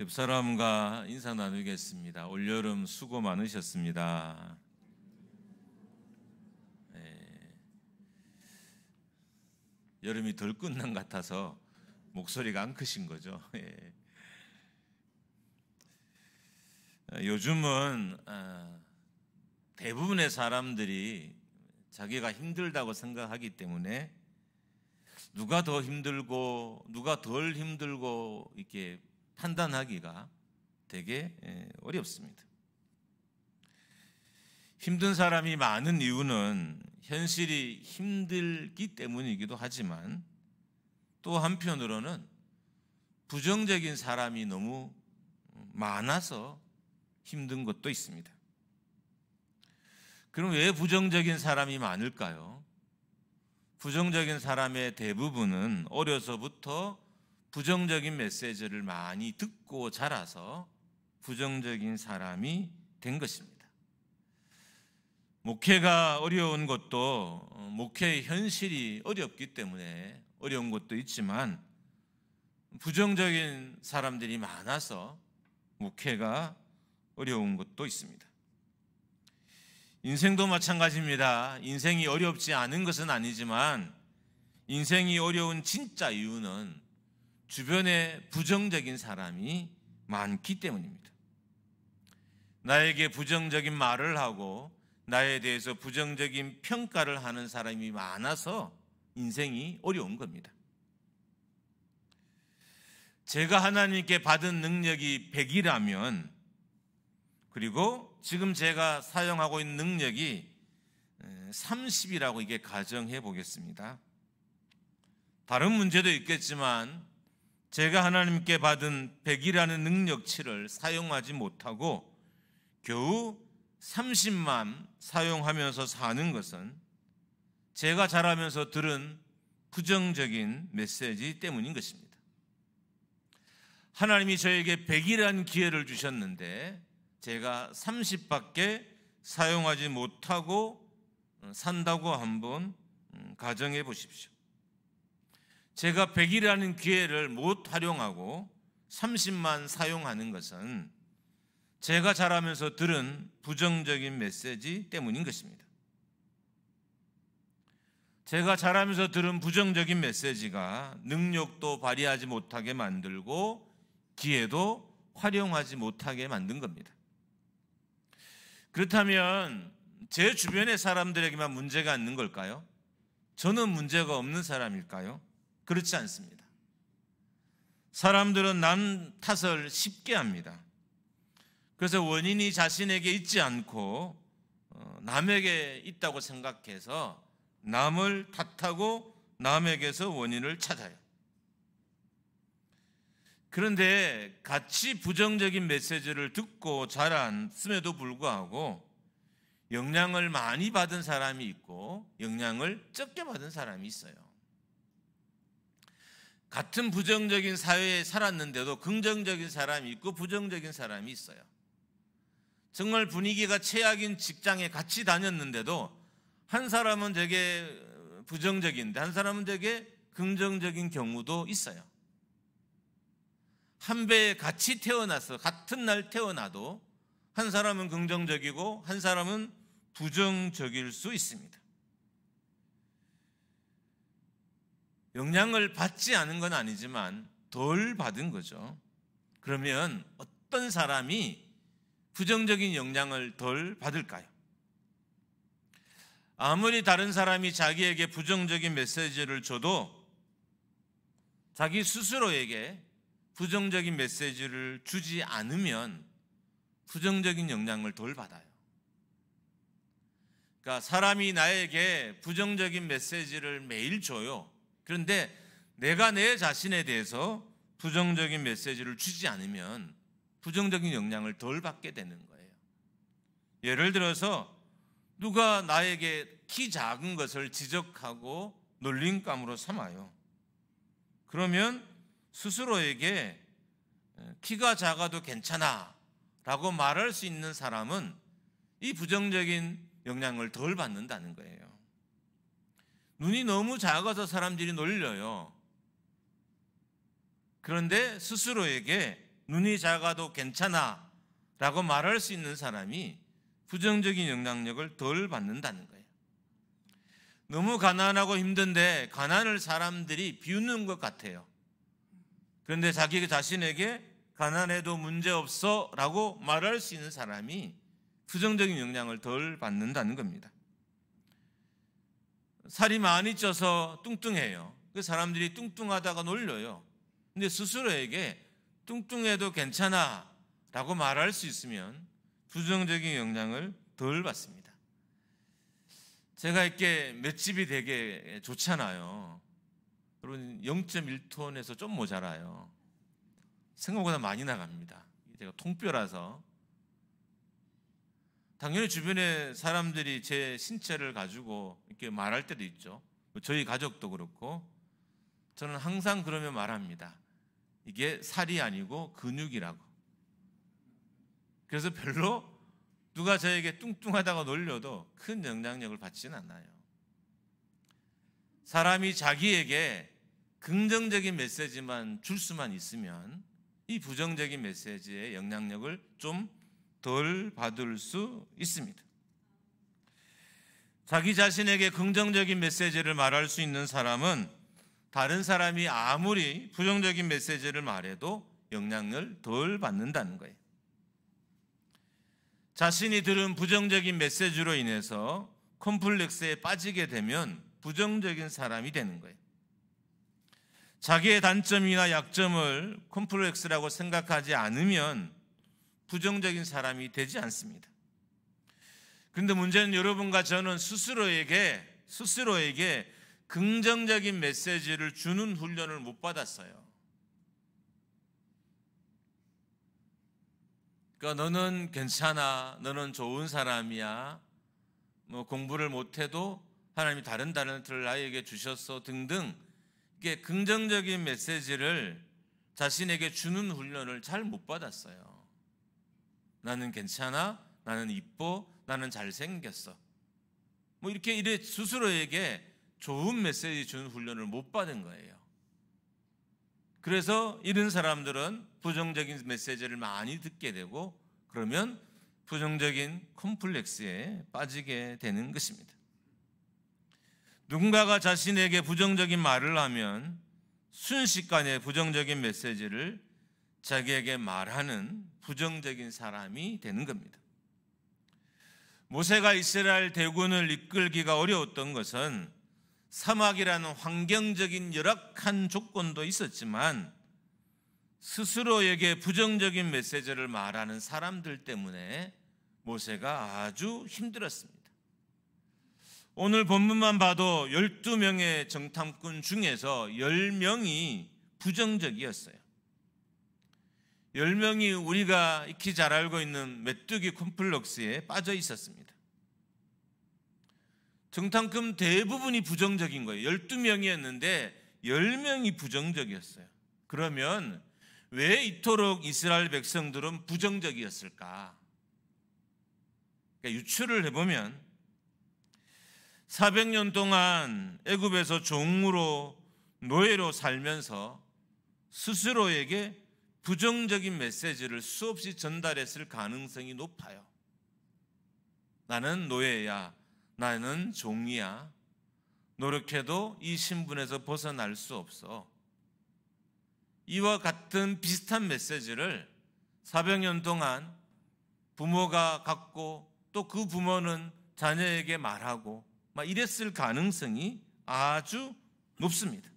옆 사람과 인사 나누겠습니다. 올여름 수고 많으셨습니다. 여름이 덜 끝난 것 같아서 목소리가 안 크신 거죠. 요즘은 대부분의 사람들이 자기가 힘들다고 생각하기 때문에 누가 더 힘들고 누가 덜 힘들고 이렇게 판단하기가 되게 어렵습니다. 힘든 사람이 많은 이유는 현실이 힘들기 때문이기도 하지만 또 한편으로는 부정적인 사람이 너무 많아서 힘든 것도 있습니다. 그럼 왜 부정적인 사람이 많을까요? 부정적인 사람의 대부분은 어려서부터 부정적인 메시지를 많이 듣고 자라서 부정적인 사람이 된 것입니다. 목회가 어려운 것도 목회의 현실이 어렵기 때문에 어려운 것도 있지만 부정적인 사람들이 많아서 목회가 어려운 것도 있습니다. 인생도 마찬가지입니다. 인생이 어렵지 않은 것은 아니지만 인생이 어려운 진짜 이유는 주변에 부정적인 사람이 많기 때문입니다. 나에게 부정적인 말을 하고 나에 대해서 부정적인 평가를 하는 사람이 많아서 인생이 어려운 겁니다. 제가 하나님께 받은 능력이 100이라면 그리고 지금 제가 사용하고 있는 능력이 30이라고 이게 가정해 보겠습니다. 다른 문제도 있겠지만 제가 하나님께 받은 100이라는 능력치를 사용하지 못하고 겨우 30만 사용하면서 사는 것은 제가 자라면서 들은 부정적인 메시지 때문인 것입니다. 하나님이 저에게 100이라는 기회를 주셨는데 제가 30밖에 사용하지 못하고 산다고 한번 가정해 보십시오. 제가 100이라는 기회를 못 활용하고 30만 사용하는 것은 제가 자라면서 들은 부정적인 메시지 때문인 것입니다. 제가 자라면서 들은 부정적인 메시지가 능력도 발휘하지 못하게 만들고 기회도 활용하지 못하게 만든 겁니다. 그렇다면 제 주변의 사람들에게만 문제가 있는 걸까요? 저는 문제가 없는 사람일까요? 그렇지 않습니다. 사람들은 남 탓을 쉽게 합니다. 그래서 원인이 자신에게 있지 않고 남에게 있다고 생각해서 남을 탓하고 남에게서 원인을 찾아요. 그런데 같이 부정적인 메시지를 듣고 자랐음에도 불구하고 영향을 많이 받은 사람이 있고 영향을 적게 받은 사람이 있어요. 같은 부정적인 사회에 살았는데도 긍정적인 사람이 있고 부정적인 사람이 있어요. 정말 분위기가 최악인 직장에 같이 다녔는데도 한 사람은 되게 부정적인데 한 사람은 되게 긍정적인 경우도 있어요. 한 배에 같이 태어나서 같은 날 태어나도 한 사람은 긍정적이고 한 사람은 부정적일 수 있습니다. 영향을 받지 않은 건 아니지만 덜 받은 거죠. 그러면 어떤 사람이 부정적인 영향을 덜 받을까요? 아무리 다른 사람이 자기에게 부정적인 메시지를 줘도 자기 스스로에게 부정적인 메시지를 주지 않으면 부정적인 영향을 덜 받아요. 그러니까 사람이 나에게 부정적인 메시지를 매일 줘요. 그런데 내가 내 자신에 대해서 부정적인 메시지를 주지 않으면 부정적인 영향을 덜 받게 되는 거예요. 예를 들어서 누가 나에게 키 작은 것을 지적하고 놀림감으로 삼아요. 그러면 스스로에게 키가 작아도 괜찮아 라고 말할 수 있는 사람은 이 부정적인 영향을 덜 받는다는 거예요. 눈이 너무 작아서 사람들이 놀려요. 그런데 스스로에게 눈이 작아도 괜찮아 라고 말할 수 있는 사람이 부정적인 영향력을 덜 받는다는 거예요. 너무 가난하고 힘든데 가난을 사람들이 비웃는 것 같아요. 그런데 자기 자신에게 가난해도 문제없어 라고 말할 수 있는 사람이 부정적인 영향을 덜 받는다는 겁니다. 살이 많이 쪄서 뚱뚱해요. 그 사람들이 뚱뚱하다가 놀려요. 근데 스스로에게 뚱뚱해도 괜찮아 라고 말할 수 있으면 부정적인 영향을 덜 받습니다. 제가 이렇게 맷집이 되게 좋잖아요. 여러분 0.1톤에서 좀 모자라요. 생각보다 많이 나갑니다. 제가 통뼈라서. 당연히 주변에 사람들이 제 신체를 가지고 이렇게 말할 때도 있죠. 저희 가족도 그렇고. 저는 항상 그러면 말합니다. 이게 살이 아니고 근육이라고. 그래서 별로 누가 저에게 뚱뚱하다고 놀려도 큰 영향력을 받지는 않아요. 사람이 자기에게 긍정적인 메시지만 줄 수만 있으면 이 부정적인 메시지의 영향력을 좀 덜 받을 수 있습니다. 자기 자신에게 긍정적인 메시지를 말할 수 있는 사람은 다른 사람이 아무리 부정적인 메시지를 말해도 영향을 덜 받는다는 거예요. 자신이 들은 부정적인 메시지로 인해서 콤플렉스에 빠지게 되면 부정적인 사람이 되는 거예요. 자기의 단점이나 약점을 콤플렉스라고 생각하지 않으면 부정적인 사람이 되지 않습니다. 그런데 문제는 여러분과 저는 스스로에게 긍정적인 메시지를 주는 훈련을 못 받았어요. 그러니까 너는 괜찮아, 너는 좋은 사람이야, 뭐 공부를 못해도 하나님이 다른 달란트를 나에게 주셨어 등등 이게 긍정적인 메시지를 자신에게 주는 훈련을 잘 못 받았어요. 나는 괜찮아, 나는 이뻐, 나는 잘생겼어. 뭐 이래 스스로에게 좋은 메시지 주는 훈련을 못 받은 거예요. 그래서 이런 사람들은 부정적인 메시지를 많이 듣게 되고 그러면 부정적인 콤플렉스에 빠지게 되는 것입니다. 누군가가 자신에게 부정적인 말을 하면 순식간에 부정적인 메시지를 자기에게 말하는 부정적인 사람이 되는 겁니다. 모세가 이스라엘 대군을 이끌기가 어려웠던 것은 사막이라는 환경적인 열악한 조건도 있었지만 스스로에게 부정적인 메시지를 말하는 사람들 때문에 모세가 아주 힘들었습니다. 오늘 본문만 봐도 12명의 정탐꾼 중에서 10명이 부정적이었어요. 10명이 우리가 익히 잘 알고 있는 메뚜기 콤플렉스에 빠져 있었습니다. 정탐꾼 대부분이 부정적인 거예요. 12명이었는데 10명이 부정적이었어요. 그러면 왜 이토록 이스라엘 백성들은 부정적이었을까? 그러니까 유추를 해보면 400년 동안 애굽에서 종으로 노예로 살면서 스스로에게 부정적인 메시지를 수없이 전달했을 가능성이 높아요. 나는 노예야, 나는 종이야, 노력해도 이 신분에서 벗어날 수 없어. 이와 같은 비슷한 메시지를 400년 동안 부모가 갖고 또 그 부모는 자녀에게 말하고 막 이랬을 가능성이 아주 높습니다.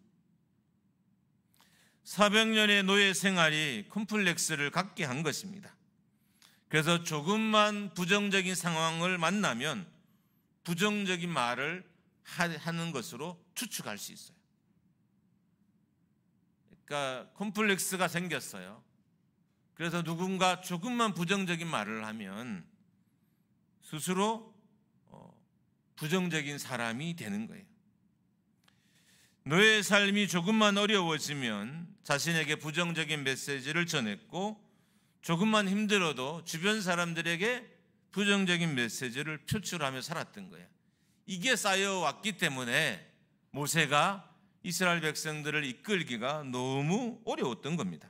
400년의 노예 생활이 콤플렉스를 갖게 한 것입니다. 그래서 조금만 부정적인 상황을 만나면 부정적인 말을 하는 것으로 추측할 수 있어요. 그러니까 콤플렉스가 생겼어요. 그래서 누군가 조금만 부정적인 말을 하면 스스로 부정적인 사람이 되는 거예요. 너의 삶이 조금만 어려워지면 자신에게 부정적인 메시지를 전했고 조금만 힘들어도 주변 사람들에게 부정적인 메시지를 표출하며 살았던 거예요. 이게 쌓여왔기 때문에 모세가 이스라엘 백성들을 이끌기가 너무 어려웠던 겁니다.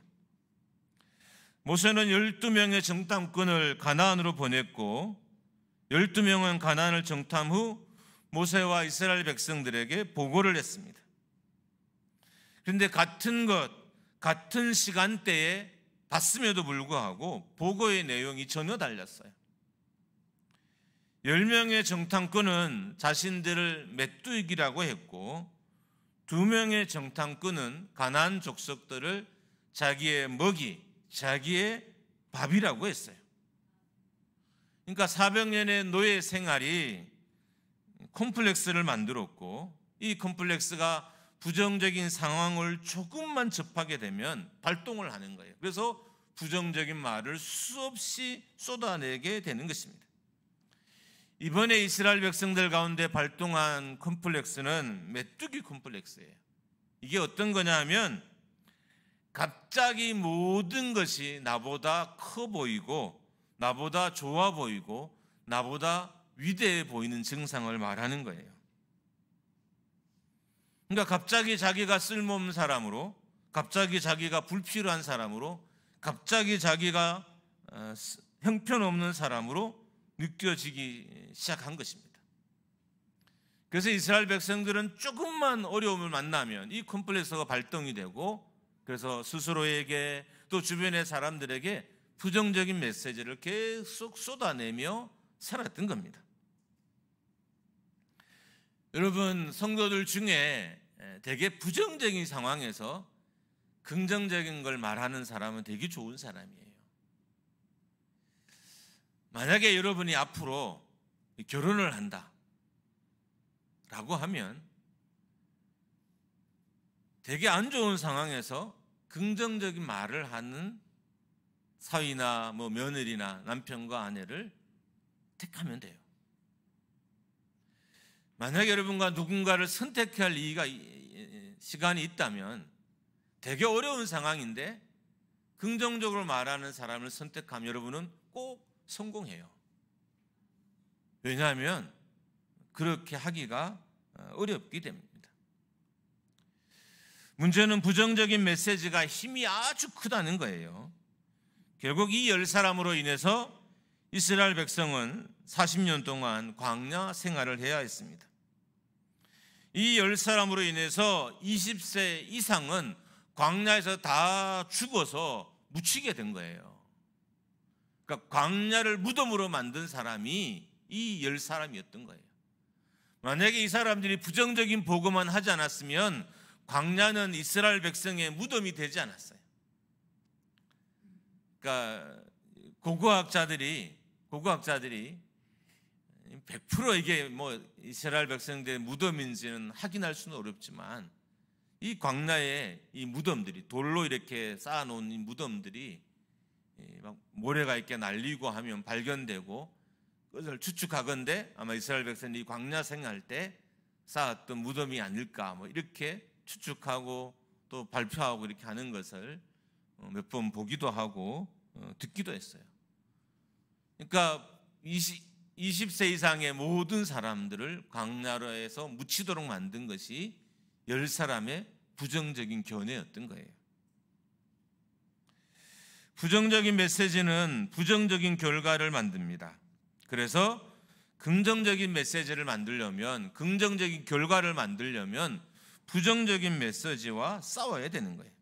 모세는 12명의 정탐꾼을 가나안으로 보냈고 12명은 가나안을 정탐 후 모세와 이스라엘 백성들에게 보고를 했습니다. 그런데 같은 시간대에 봤음에도 불구하고 보고의 내용이 전혀 달랐어요. 10명의 정탐꾼은 자신들을 메뚜기라고 했고 2명의 정탐꾼은 가나안 족속들을 자기의 먹이, 자기의 밥이라고 했어요. 그러니까 400년의 노예 생활이 콤플렉스를 만들었고 이 콤플렉스가 부정적인 상황을 조금만 접하게 되면 발동을 하는 거예요. 그래서 부정적인 말을 수없이 쏟아내게 되는 것입니다. 이번에 이스라엘 백성들 가운데 발동한 콤플렉스는 메뚜기 콤플렉스예요. 이게 어떤 거냐 하면 갑자기 모든 것이 나보다 커 보이고 나보다 좋아 보이고 나보다 위대해 보이는 증상을 말하는 거예요. 그러니까 갑자기 자기가 쓸모없는 사람으로, 갑자기 자기가 불필요한 사람으로, 갑자기 자기가 형편없는 사람으로 느껴지기 시작한 것입니다. 그래서 이스라엘 백성들은 조금만 어려움을 만나면 이 콤플렉스가 발동이 되고 그래서 스스로에게 또 주변의 사람들에게 부정적인 메시지를 계속 쏟아내며 살았던 겁니다. 여러분, 성도들 중에 되게 부정적인 상황에서 긍정적인 걸 말하는 사람은 되게 좋은 사람이에요. 만약에 여러분이 앞으로 결혼을 한다 라고 하면 되게 안 좋은 상황에서 긍정적인 말을 하는 사위나 며느리나 남편과 아내를 택하면 돼요. 만약에 여러분과 누군가를 선택할 시간이 있다면 되게 어려운 상황인데 긍정적으로 말하는 사람을 선택하면 여러분은 꼭 성공해요. 왜냐하면 그렇게 하기가 어렵기 때문입니다. 문제는 부정적인 메시지가 힘이 아주 크다는 거예요. 결국 이 10사람으로 인해서 이스라엘 백성은 40년 동안 광야 생활을 해야 했습니다. 이 10사람으로 인해서 20세 이상은 광야에서 다 죽어서 묻히게 된 거예요. 그러니까 광야를 무덤으로 만든 사람이 이 10사람이었던 거예요. 만약에 이 사람들이 부정적인 보고만 하지 않았으면 광야는 이스라엘 백성의 무덤이 되지 않았어요. 그러니까 고고학자들이 100% 이게 이스라엘 백성들의 무덤인지는 확인할 수는 어렵지만 이 광야에 이 무덤들이 돌로 이렇게 쌓아놓은 이 무덤들이 막 모래가 이렇게 날리고 하면 발견되고 그것을 추측하건대 아마 이스라엘 백성들이 광야 생활할 때 쌓았던 무덤이 아닐까 이렇게 추측하고 또 발표하고 이렇게 하는 것을 몇 번 보기도 하고 듣기도 했어요. 그러니까 20세 이상의 모든 사람들을 광야로에서 묻히도록 만든 것이 10사람의 부정적인 견해였던 거예요. 부정적인 메시지는 부정적인 결과를 만듭니다. 그래서 긍정적인 메시지를 만들려면, 긍정적인 결과를 만들려면 부정적인 메시지와 싸워야 되는 거예요.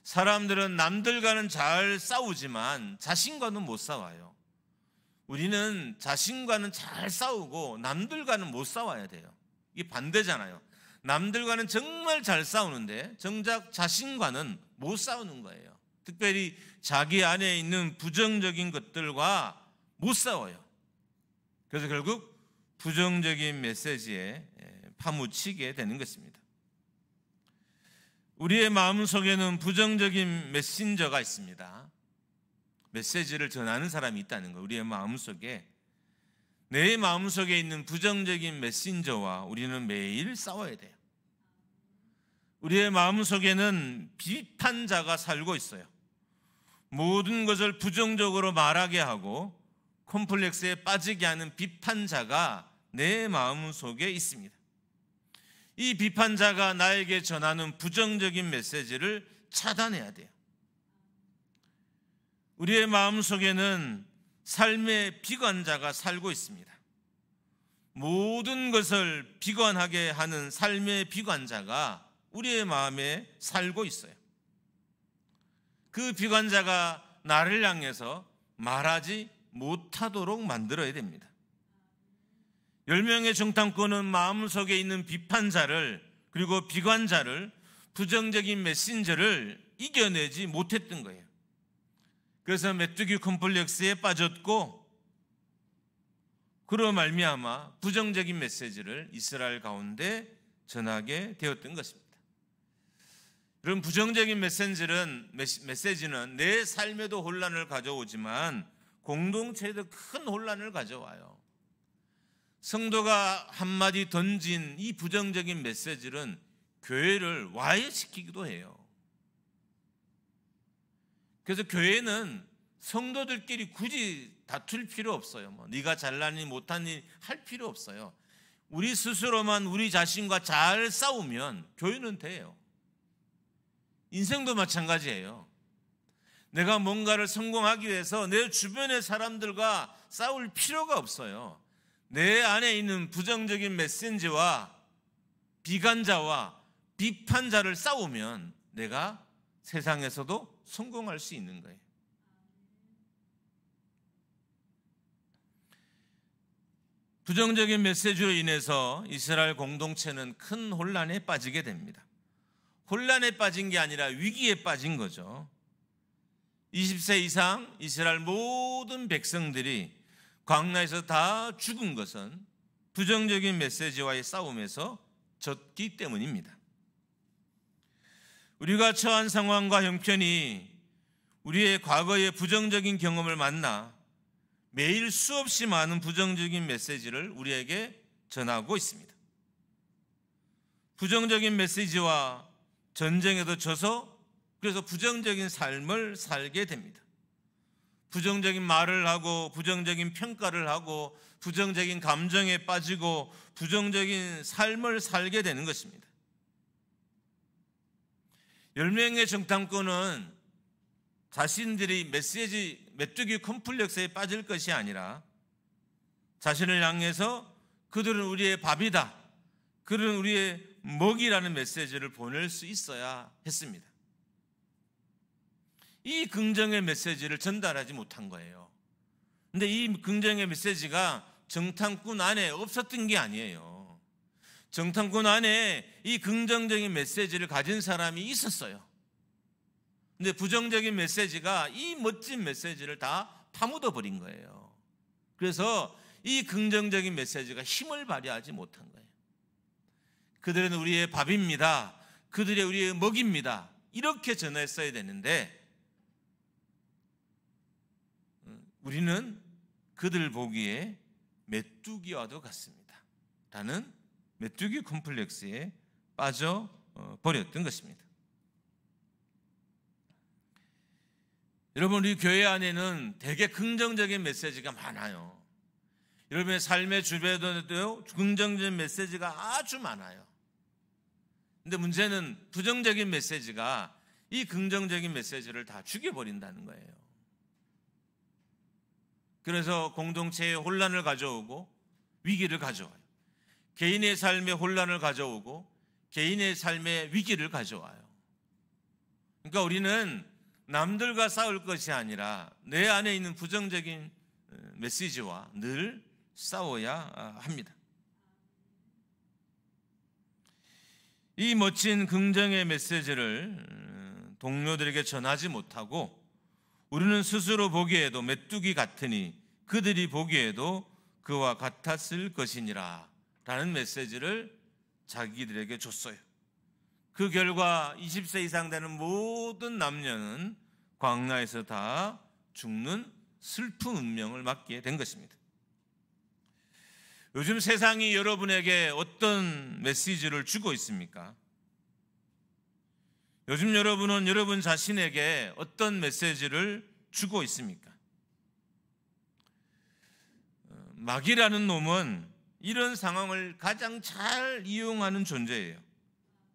사람들은 남들과는 잘 싸우지만 자신과는 못 싸워요. 우리는 자신과는 잘 싸우고 남들과는 못 싸워야 돼요. 이게 반대잖아요. 남들과는 정말 잘 싸우는데 정작 자신과는 못 싸우는 거예요. 특별히 자기 안에 있는 부정적인 것들과 못 싸워요. 그래서 결국 부정적인 메시지에 파묻히게 되는 것입니다. 우리의 마음속에는 부정적인 메신저가 있습니다. 메시지를 전하는 사람이 있다는 거예요. 우리의 마음속에. 내 마음속에 있는 부정적인 메신저와 우리는 매일 싸워야 돼요. 우리의 마음속에는 비판자가 살고 있어요. 모든 것을 부정적으로 말하게 하고 콤플렉스에 빠지게 하는 비판자가 내 마음속에 있습니다. 이 비판자가 나에게 전하는 부정적인 메시지를 차단해야 돼요. 우리의 마음속에는 삶의 비관자가 살고 있습니다. 모든 것을 비관하게 하는 삶의 비관자가 우리의 마음에 살고 있어요. 그 비관자가 나를 향해서 말하지 못하도록 만들어야 됩니다. 10명의 정탐꾼은 마음속에 있는 비판자를, 그리고 비관자를, 부정적인 메신저를 이겨내지 못했던 거예요. 그래서 메뚜기 콤플렉스에 빠졌고, 그로 말미암아 부정적인 메시지를 이스라엘 가운데 전하게 되었던 것입니다. 여러분, 부정적인 메시지는 내 삶에도 혼란을 가져오지만 공동체에도 큰 혼란을 가져와요. 성도가 한마디 던진 이 부정적인 메시지는 교회를 와해시키기도 해요. 그래서 교회는 성도들끼리 굳이 다툴 필요 없어요. 네가 잘나니 못하니 할 필요 없어요. 우리 스스로만 우리 자신과 잘 싸우면 교회는 돼요. 인생도 마찬가지예요. 내가 뭔가를 성공하기 위해서 내 주변의 사람들과 싸울 필요가 없어요. 내 안에 있는 부정적인 메시지와 비관자와 비판자를 싸우면 내가 세상에서도 성공할 수 있는 거예요. 부정적인 메시지로 인해서 이스라엘 공동체는 큰 혼란에 빠지게 됩니다. 혼란에 빠진 게 아니라 위기에 빠진 거죠. 20세 이상 이스라엘 모든 백성들이 광야에서 다 죽은 것은 부정적인 메시지와의 싸움에서 졌기 때문입니다. 우리가 처한 상황과 형편이 우리의 과거의 부정적인 경험을 만나 매일 수없이 많은 부정적인 메시지를 우리에게 전하고 있습니다. 부정적인 메시지와 전쟁에도 져서 그래서 부정적인 삶을 살게 됩니다. 부정적인 말을 하고 부정적인 평가를 하고 부정적인 감정에 빠지고 부정적인 삶을 살게 되는 것입니다. 10명의 정탐꾼은 자신들이 메뚜기 콤플렉스에 빠질 것이 아니라 자신을 향해서 그들은 우리의 밥이다, 그들은 우리의 먹이라는 메시지를 보낼 수 있어야 했습니다. 이 긍정의 메시지를 전달하지 못한 거예요. 근데 이 긍정의 메시지가 정탐꾼 안에 없었던 게 아니에요. 정탐꾼 안에 이 긍정적인 메시지를 가진 사람이 있었어요. 근데 부정적인 메시지가 이 멋진 메시지를 다 파묻어 버린 거예요. 그래서 이 긍정적인 메시지가 힘을 발휘하지 못한 거예요. 그들은 우리의 밥입니다. 그들이 우리의 먹입니다. 이렇게 전했어야 되는데 우리는 그들 보기에 메뚜기와도 같습니다 라는 메뚜기 콤플렉스에 빠져 버렸던 것입니다. 여러분, 우리 교회 안에는 되게 긍정적인 메시지가 많아요. 여러분의 삶의 주변에도 긍정적인 메시지가 아주 많아요. 근데 문제는 부정적인 메시지가 이 긍정적인 메시지를 다 죽여버린다는 거예요. 그래서 공동체에 혼란을 가져오고 위기를 가져와요. 개인의 삶에 혼란을 가져오고 개인의 삶에 위기를 가져와요. 그러니까 우리는 남들과 싸울 것이 아니라 내 안에 있는 부정적인 메시지와 늘 싸워야 합니다. 이 멋진 긍정의 메시지를 동료들에게 전하지 못하고 우리는 스스로 보기에도 메뚜기 같으니 그들이 보기에도 그와 같았을 것이니라 라는 메시지를 자기들에게 줬어요. 그 결과 20세 이상 되는 모든 남녀는 광야에서 다 죽는 슬픈 운명을 맞게 된 것입니다. 요즘 세상이 여러분에게 어떤 메시지를 주고 있습니까? 요즘 여러분은 여러분 자신에게 어떤 메시지를 주고 있습니까? 마귀라는 놈은 이런 상황을 가장 잘 이용하는 존재예요.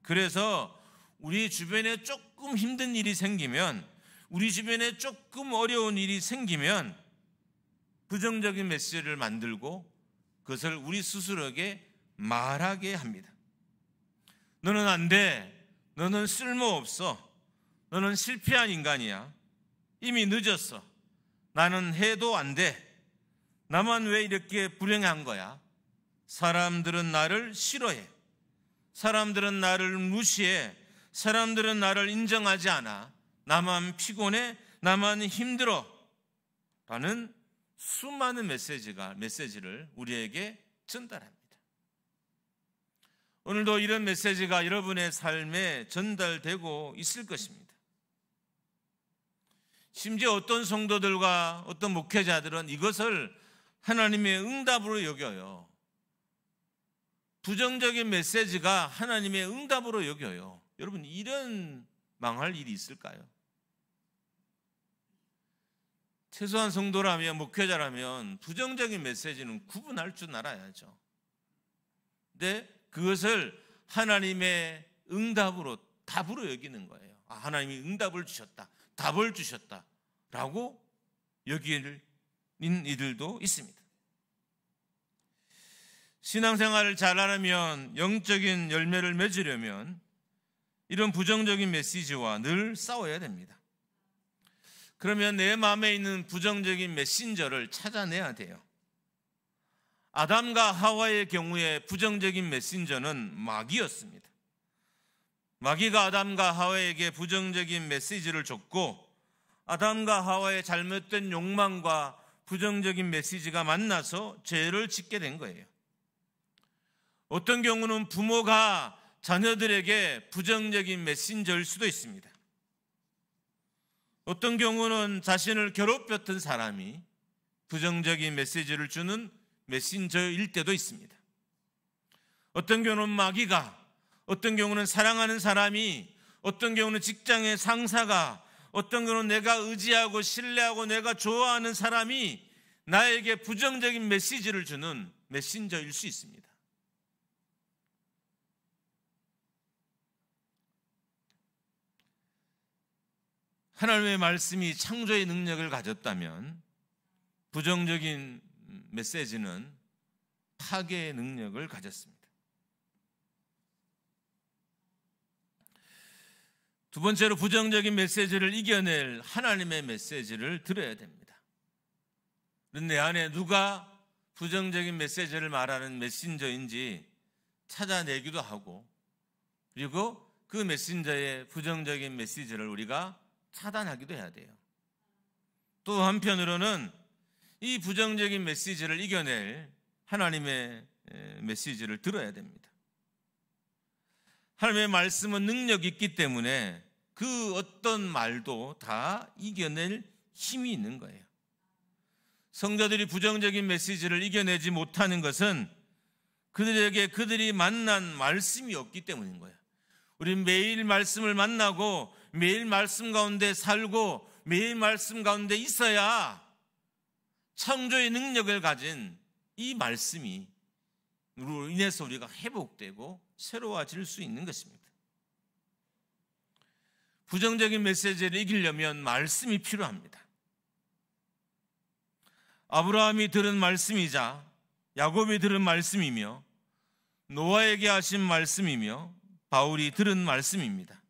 그래서 우리 주변에 조금 힘든 일이 생기면 우리 주변에 조금 어려운 일이 생기면 부정적인 메시지를 만들고 그것을 우리 스스로에게 말하게 합니다. 너는 안 돼. 너는 쓸모없어. 너는 실패한 인간이야. 이미 늦었어. 나는 해도 안 돼. 나만 왜 이렇게 불행한 거야? 사람들은 나를 싫어해. 사람들은 나를 무시해. 사람들은 나를 인정하지 않아. 나만 피곤해. 나만 힘들어. 라는 수많은 메시지를 우리에게 전달합니다. 오늘도 이런 메시지가 여러분의 삶에 전달되고 있을 것입니다. 심지어 어떤 성도들과 어떤 목회자들은 이것을 하나님의 응답으로 여겨요. 부정적인 메시지가 하나님의 응답으로 여겨요. 여러분, 이런 망할 일이 있을까요? 최소한 성도라면, 목회자라면 부정적인 메시지는 구분할 줄 알아야죠. 근데 그것을 하나님의 응답으로, 답으로 여기는 거예요. 하나님이 응답을 주셨다, 답을 주셨다 라고 여기는 이들도 있습니다. 신앙생활을 잘하려면, 영적인 열매를 맺으려면 이런 부정적인 메시지와 늘 싸워야 됩니다. 그러면 내 마음에 있는 부정적인 메신저를 찾아내야 돼요. 아담과 하와의 경우에 부정적인 메신저는 마귀였습니다. 마귀가 아담과 하와에게 부정적인 메시지를 줬고, 아담과 하와의 잘못된 욕망과 부정적인 메시지가 만나서 죄를 짓게 된 거예요. 어떤 경우는 부모가 자녀들에게 부정적인 메신저일 수도 있습니다. 어떤 경우는 자신을 괴롭혔던 사람이 부정적인 메시지를 주는 메신저일 때도 있습니다. 어떤 경우는 마귀가, 어떤 경우는 사랑하는 사람이, 어떤 경우는 직장의 상사가, 어떤 경우는 내가 의지하고 신뢰하고 내가 좋아하는 사람이 나에게 부정적인 메시지를 주는 메신저일 수 있습니다. 하나님의 말씀이 창조의 능력을 가졌다면 부정적인 메시지는 파괴의 능력을 가졌습니다. 두 번째로 부정적인 메시지를 이겨낼 하나님의 메시지를 들어야 됩니다. 내 안에 누가 부정적인 메시지를 말하는 메신저인지 찾아내기도 하고, 그리고 그 메신저의 부정적인 메시지를 우리가 차단하기도 해야 돼요. 또 한편으로는 이 부정적인 메시지를 이겨낼 하나님의 메시지를 들어야 됩니다. 하나님의 말씀은 능력이 있기 때문에 그 어떤 말도 다 이겨낼 힘이 있는 거예요. 성도들이 부정적인 메시지를 이겨내지 못하는 것은 그들에게 그들이 만난 말씀이 없기 때문인 거예요. 우리는 매일 말씀을 만나고 매일 말씀 가운데 살고 매일 말씀 가운데 있어야 창조의 능력을 가진 이 말씀이 으로 인해서 우리가 회복되고 새로워질 수 있는 것입니다. 부정적인 메시지를 이기려면 말씀이 필요합니다. 아브라함이 들은 말씀이자 야곱이 들은 말씀이며 노아에게 하신 말씀이며 바울이 들은 말씀입니다.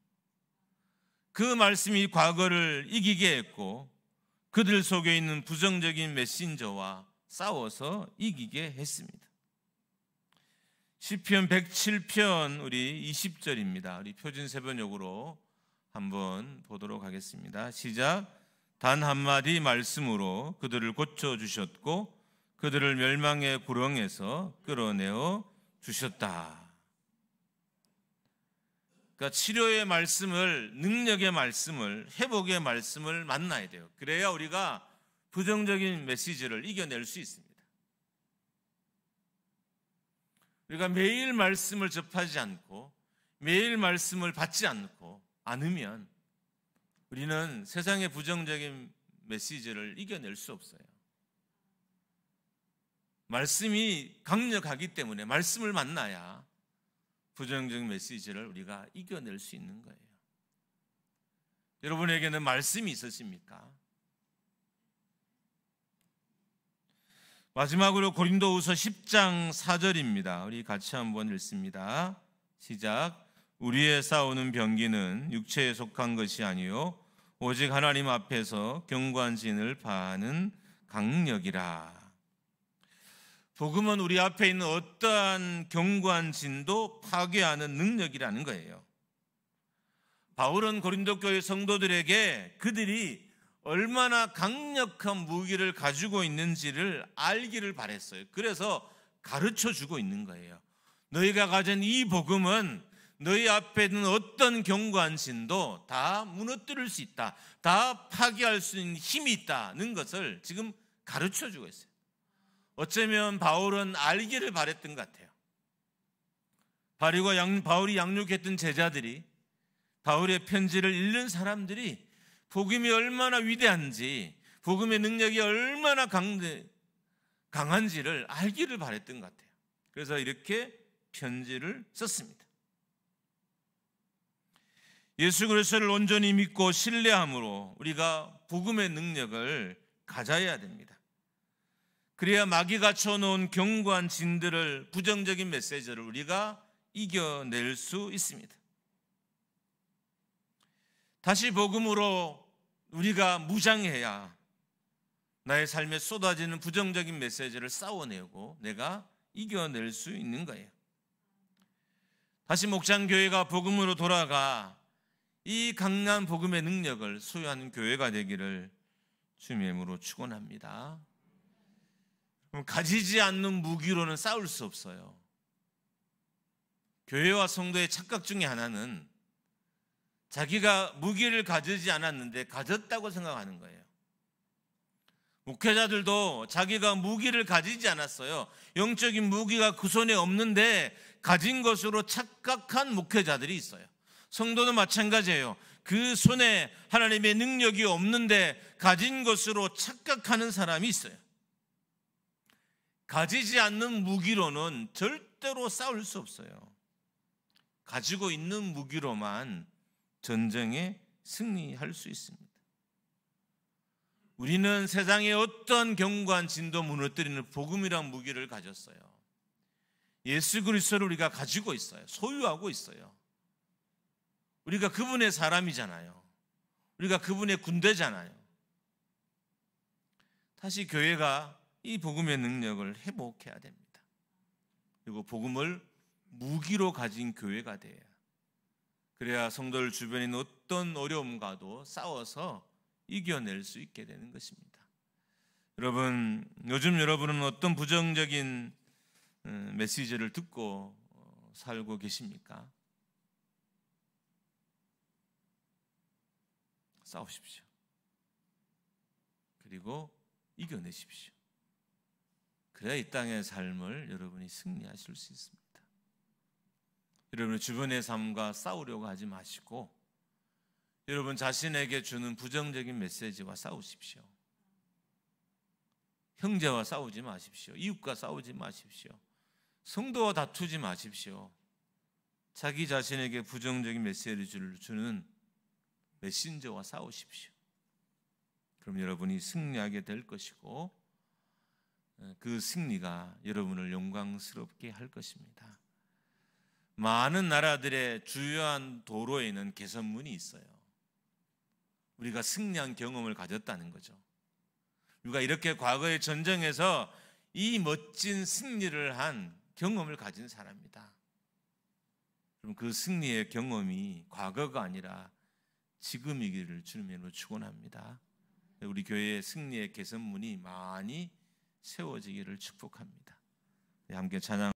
그 말씀이 과거를 이기게 했고 그들 속에 있는 부정적인 메신저와 싸워서 이기게 했습니다. 시편 107편 우리 20절입니다. 우리 표준세번역으로 한번 보도록 하겠습니다. 시작. 단 한마디 말씀으로 그들을 고쳐주셨고 그들을 멸망의 구렁에서 끌어내어 주셨다. 그러니까 치료의 말씀을, 능력의 말씀을, 회복의 말씀을 만나야 돼요. 그래야 우리가 부정적인 메시지를 이겨낼 수 있습니다. 우리가 매일 말씀을 접하지 않고 매일 말씀을 받지 않으면 우리는 세상의 부정적인 메시지를 이겨낼 수 없어요. 말씀이 강력하기 때문에 말씀을 만나야 부정적인 메시지를 우리가 이겨낼 수 있는 거예요. 여러분에게는 말씀이 있으십니까? 마지막으로 고린도후서 10장 4절입니다. 우리 같이 한번 읽습니다. 시작. 우리의 싸우는 병기는 육체에 속한 것이 아니요 오직 하나님 앞에서 경관진을 파하는 강력이라. 복음은 우리 앞에 있는 어떠한 경관진도 파괴하는 능력이라는 거예요. 바울은 고린도 교회 성도들에게 그들이 얼마나 강력한 무기를 가지고 있는지를 알기를 바랬어요. 그래서 가르쳐 주고 있는 거예요. 너희가 가진 이 복음은 너희 앞에 있는 어떤 경관진도 다 무너뜨릴 수 있다, 다 파괴할 수 있는 힘이 있다는 것을 지금 가르쳐 주고 있어요. 어쩌면 바울은 알기를 바랬던 것 같아요. 바울이 양육했던 제자들이, 바울의 편지를 읽는 사람들이 복음이 얼마나 위대한지, 복음의 능력이 얼마나 강한지를 알기를 바랬던 것 같아요. 그래서 이렇게 편지를 썼습니다. 예수 그리스도를 온전히 믿고 신뢰함으로 우리가 복음의 능력을 가져야 됩니다. 그래야 마귀가 쳐놓은 경고한 진들을, 부정적인 메시지를 우리가 이겨낼 수 있습니다. 다시 복음으로 우리가 무장해야 나의 삶에 쏟아지는 부정적인 메시지를 싸워내고 내가 이겨낼 수 있는 거예요. 다시 목장교회가 복음으로 돌아가 이 강한 복음의 능력을 소유하는 교회가 되기를 주님의 이름으로 축원합니다. 가지지 않는 무기로는 싸울 수 없어요. 교회와 성도의 착각 중에 하나는 자기가 무기를 가지지 않았는데 가졌다고 생각하는 거예요. 목회자들도 자기가 무기를 가지지 않았어요. 영적인 무기가 그 손에 없는데 가진 것으로 착각한 목회자들이 있어요. 성도도 마찬가지예요. 그 손에 하나님의 능력이 없는데 가진 것으로 착각하는 사람이 있어요. 가지지 않는 무기로는 절대로 싸울 수 없어요. 가지고 있는 무기로만 전쟁에 승리할 수 있습니다. 우리는 세상의 어떤 경관 진도 무너뜨리는 복음이란 무기를 가졌어요. 예수 그리스도를 우리가 가지고 있어요. 소유하고 있어요. 우리가 그분의 사람이잖아요. 우리가 그분의 군대잖아요. 다시 교회가 이 복음의 능력을 회복해야 됩니다. 그리고 복음을 무기로 가진 교회가 돼야, 그래야 성도들 주변에 있는 어떤 어려움과도 싸워서 이겨낼 수 있게 되는 것입니다. 여러분, 요즘 여러분은 어떤 부정적인 메시지를 듣고 살고 계십니까? 싸우십시오. 그리고 이겨내십시오. 그래야 이 땅의 삶을 여러분이 승리하실 수 있습니다. 여러분의 주변의 삶과 싸우려고 하지 마시고 여러분 자신에게 주는 부정적인 메시지와 싸우십시오. 형제와 싸우지 마십시오. 이웃과 싸우지 마십시오. 성도와 다투지 마십시오. 자기 자신에게 부정적인 메시지를 주는 메신저와 싸우십시오. 그럼 여러분이 승리하게 될 것이고 그 승리가 여러분을 영광스럽게 할 것입니다. 많은 나라들의 주요한 도로에는 개선문이 있어요. 우리가 승리한 경험을 가졌다는 거죠. 우리가 이렇게 과거의 전쟁에서 이 멋진 승리를 한 경험을 가진 사람이다. 그럼 그 승리의 경험이 과거가 아니라 지금이기를 주님의 이름으로 축원합니다. 우리 교회의 승리의 개선문이 많이 세워지기를 축복합니다. 함께 찬양.